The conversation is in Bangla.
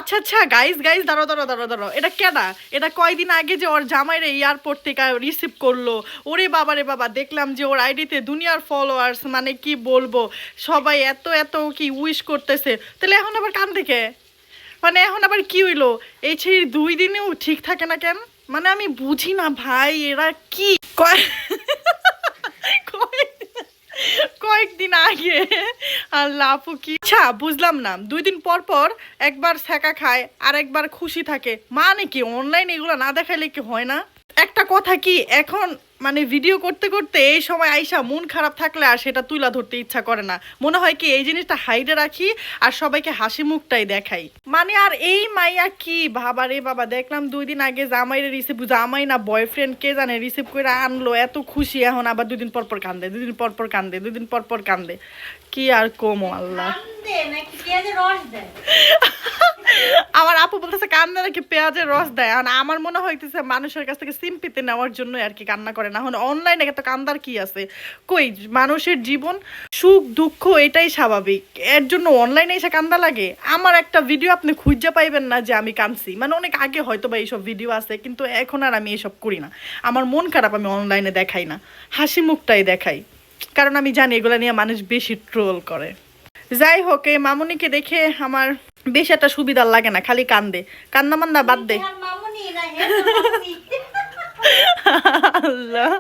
আচ্ছা আচ্ছা গাইস গাইস দাঁড়ো দাঁড়ো দাঁড়ো দাঁড়ো, এটা কেডা? এটা কয়দিন আগে যে ওর জামাইরে এয়ারপোর্ট থেকে রিসিভ করলো, ওরে বাবা রে বাবা, দেখলাম যে ওর আইডিতে দুনিয়ার ফলোয়ার্স, মানে কি বলবো, সবাই এত এত কি উইশ করতেছে। তাহলে এখন আবার কান থেকে, মানে এখন আবার কি হইলো? এই ছেড়ে 2 দিনেও ঠিক থাকে না কেন? মানে আমি বুঝি না ভাই, এরা কি কয়েকদিন আগে আল্লাহ আপু কি, আচ্ছা বুঝলাম না, 2 দিন পর পর একবার ছ্যাঁকা খায় আর একবার খুশি থাকে, মানে কি অনলাইন এগুলো না দেখাইলে কি হয় না? একটা কথা কি, এখন মানে ভিডিও করতে করতে এই সময় আইসা মন খারাপ থাকলে আর সেটা তুলা ধরতে ইচ্ছা করে না, মনে হয় কি এই জিনিসটা হাইডে রাখি আর সবাইকে হাসি মুখটাই দেখাই। মানে আর এই মাইয়া কি বাবা রে বাবা, দেখলাম 2 দিন আগে জামাইরে রিসিভ, জামাই না বয়ফ্রেন্ড কে জানে, রিসিভ করে আনলো, এত খুশি, এখন আবার 2 দিন পর পর কান্দে, 2 দিন পর পর কান্দে, 2 দিন পর পর কান্দে, কি আর কমো আল্লাহ। আমার আপু বলতেছে কান্না নাকি পেঁয়াজের রস দেয়, আর আমার মনে হইতেছে মানুষের কাছ থেকে সিম্পিতে নেওয়ার জন্য আর কি কান্না করে, না হলে অনলাইনে তো কান্দার কি আছে? কই, মানুষের জীবন সুখ দুঃখ এটাই স্বাভাবিক, এর জন্য অনলাইনে এসে কান্দা লাগে? আমার একটা ভিডিও আপনি খুঁজে পাইবেন না যে আমি কাঁদছি, মানে অনেক আগে হয়তো বা এইসব ভিডিও আছে, কিন্তু এখন আর আমি এইসব করি না। আমার মন খারাপ আমি অনলাইনে দেখাই না, হাসি মুখটাই দেখাই, কারণ আমি জানি এগুলো নিয়ে মানুষ বেশি ট্রোল করে। যাই হোক, এই মামুনিকে দেখে আমার বেশ একটা সুবিধা লাগে না, খালি কান্দে, কান্না মান্না বাদ দে। আল্লাহ।